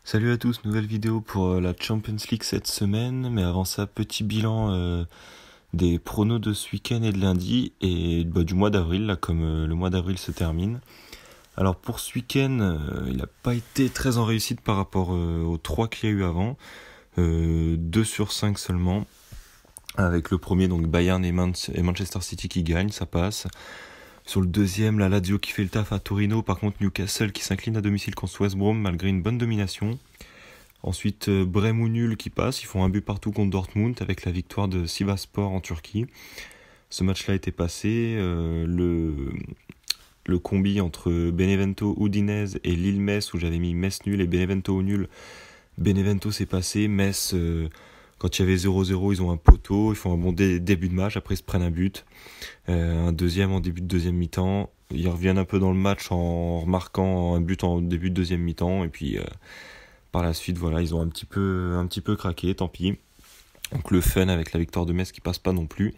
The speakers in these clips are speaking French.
Salut à tous, nouvelle vidéo pour la Champions League cette semaine, mais avant ça, petit bilan des pronos de ce week-end et de lundi, et du mois d'avril, là comme le mois d'avril se termine. Alors pour ce week-end, il n'a pas été très en réussite par rapport aux 3 qu'il y a eu avant, 2 sur 5 seulement, avec le premier, donc Bayern et Manchester City qui gagnent, ça passe. Sur le deuxième, la Lazio qui fait le taf à Torino. Par contre, Newcastle qui s'incline à domicile contre West Brom malgré une bonne domination. Ensuite, Brême ou nul qui passe. Ils font un but partout contre Dortmund avec la victoire de Sivasspor en Turquie. Ce match-là était passé. Le combi entre Benevento Udinese et Lille-Metz où j'avais mis Metz nul et Benevento au nul. Benevento s'est passé. Metz, quand il y avait 0-0, ils ont un poteau. Ils font un bon début de match. Après, ils se prennent un but. Un deuxième en début de deuxième mi-temps. Ils reviennent un peu dans le match en remarquant un but en début de deuxième mi-temps. Et puis par la suite, voilà, ils ont un petit peu craqué, tant pis. Donc le fun avec la victoire de Metz qui passe pas non plus.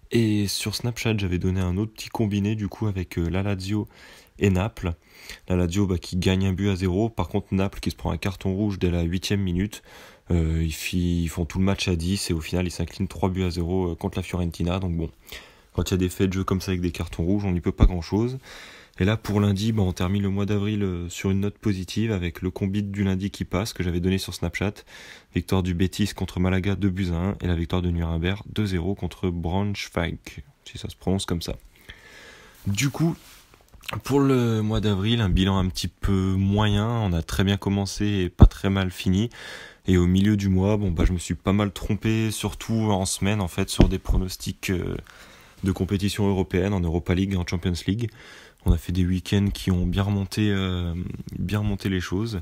Et sur Snapchat, j'avais donné un autre petit combiné du coup avec la Lazio et Naples. La Lazio qui gagne un but à 0. Par contre, Naples qui se prend un carton rouge dès la 8e minute. Ils font tout le match à 10 et au final, ils s'inclinent 3 buts à 0 contre la Fiorentina. Donc bon, quand il y a des faits de jeu comme ça avec des cartons rouges, on n'y peut pas grand-chose. Et là, pour lundi, on termine le mois d'avril sur une note positive avec le combi du lundi qui passe que j'avais donné sur Snapchat. Victoire du Betis contre Malaga 2 buts à 1 et la victoire de Nuremberg 2-0 contre Braunschweig, si ça se prononce comme ça. Du coup, pour le mois d'avril, un bilan un petit peu moyen. On a très bien commencé et pas très mal fini. Et au milieu du mois, je me suis pas mal trompé, surtout en semaine en fait, sur des pronostics de compétition européenne, en Europa League et en Champions League. On a fait des week-ends qui ont bien remonté les choses.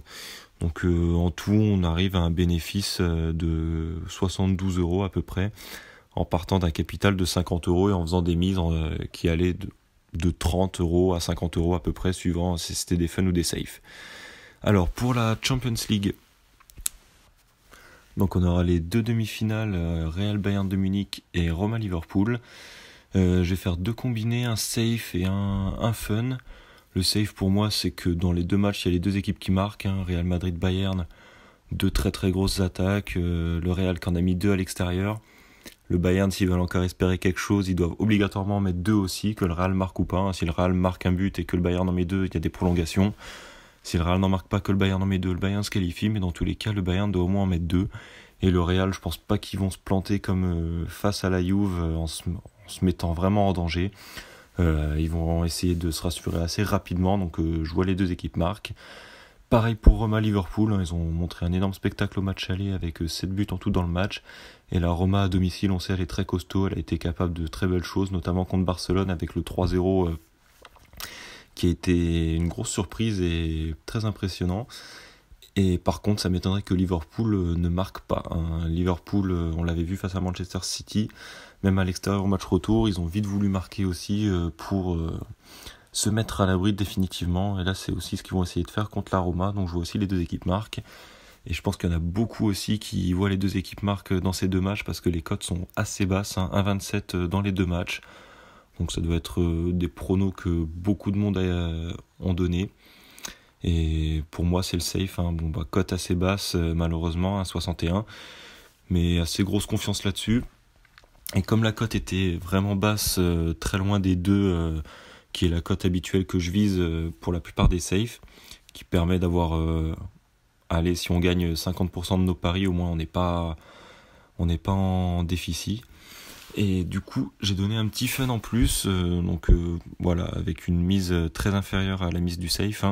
Donc en tout, on arrive à un bénéfice de 72 € à peu près, en partant d'un capital de 50 € et en faisant des mises qui allaient de 30 € à 50 € à peu près, suivant si c'était des fun ou des safe. Alors pour la Champions League, donc on aura les deux demi-finales, Real Bayern de Munich et Roma Liverpool. Je vais faire deux combinés, un safe et un fun. Le safe pour moi, c'est que dans les deux matchs, il y a les deux équipes qui marquent. Real Madrid-Bayern, deux très très grosses attaques. Le Real qui en a mis deux à l'extérieur. Le Bayern, s'ils veulent encore espérer quelque chose, ils doivent obligatoirement mettre deux aussi, que le Real marque ou pas. Si le Real marque un but et que le Bayern en met deux, il y a des prolongations. Si le Real n'en marque pas, que le Bayern en met deux, le Bayern se qualifie. Mais dans tous les cas, le Bayern doit au moins en mettre deux. Et le Real, je pense pas qu'ils vont se planter comme face à la Juve en se mettant vraiment en danger. Ils vont essayer de se rassurer assez rapidement, donc je vois les deux équipes marquent. Pareil pour Roma Liverpool, ils ont montré un énorme spectacle au match aller avec 7 buts en tout dans le match. Et la Roma à domicile, on sait, elle est très costaud, elle a été capable de très belles choses, notamment contre Barcelone avec le 3-0 qui a été une grosse surprise et très impressionnant. Et par contre, ça m'étonnerait que Liverpool ne marque pas. Liverpool, on l'avait vu face à Manchester City, même à l'extérieur au match retour, ils ont vite voulu marquer aussi pour se mettre à l'abri définitivement. Et là, c'est aussi ce qu'ils vont essayer de faire contre la Roma. Donc je vois aussi les deux équipes marquent. Et je pense qu'il y en a beaucoup aussi qui voient les deux équipes marquent dans ces deux matchs parce que les cotes sont assez basses, 1,27 dans les deux matchs. Donc ça doit être des pronos que beaucoup de monde ont donné. Et pour moi, c'est le safe. Cote assez basse, malheureusement, 1,61. Mais assez grosse confiance là-dessus. Et comme la cote était vraiment basse, très loin des deux, qui est la cote habituelle que je vise pour la plupart des safes, qui permet d'avoir... allez, si on gagne 50% de nos paris, au moins on n'est pas en déficit. Et du coup, j'ai donné un petit fun en plus, voilà, avec une mise très inférieure à la mise du safe,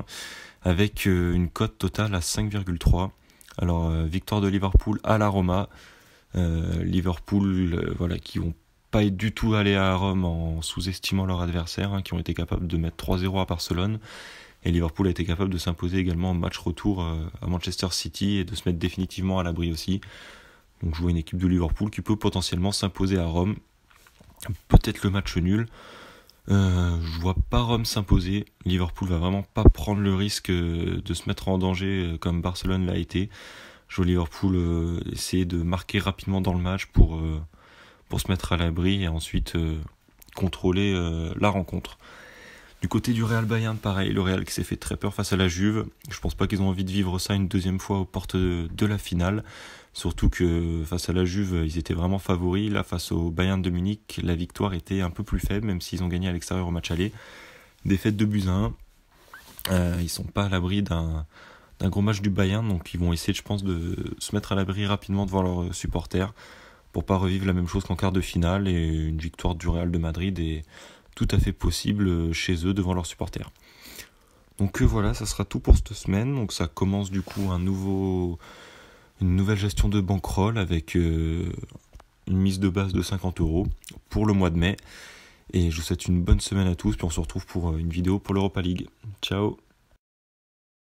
avec une cote totale à 5,3. Alors, victoire de Liverpool à la Roma. Liverpool, qui vont pas du tout aller à Rome en sous-estimant leur adversaire, qui ont été capables de mettre 3-0 à Barcelone. Et Liverpool a été capable de s'imposer également en match retour à Manchester City et de se mettre définitivement à l'abri aussi. Donc je vois une équipe de Liverpool qui peut potentiellement s'imposer à Rome. Peut-être le match nul. Je vois pas Rome s'imposer. Liverpool va vraiment pas prendre le risque de se mettre en danger comme Barcelone l'a été. Je vois Liverpool essayer de marquer rapidement dans le match pour se mettre à l'abri et ensuite contrôler la rencontre. Du côté du Real Bayern, pareil, le Real qui s'est fait très peur face à la Juve. Je pense pas qu'ils ont envie de vivre ça une deuxième fois aux portes de la finale. Surtout que face à la Juve, ils étaient vraiment favoris. Là, face au Bayern de Munich, la victoire était un peu plus faible, même s'ils ont gagné à l'extérieur au match aller. Défaite de buts à 1. Ils sont pas à l'abri d'un gros match du Bayern, donc ils vont essayer, je pense, de se mettre à l'abri rapidement devant leurs supporters pour pas revivre la même chose qu'en quart de finale, et une victoire du Real de Madrid est tout à fait possible chez eux devant leurs supporters. Donc voilà, ça sera tout pour cette semaine. Donc ça commence du coup une nouvelle gestion de bankroll avec une mise de base de 50€ pour le mois de mai. Et je vous souhaite une bonne semaine à tous, puis on se retrouve pour une vidéo pour l'Europa League. Ciao.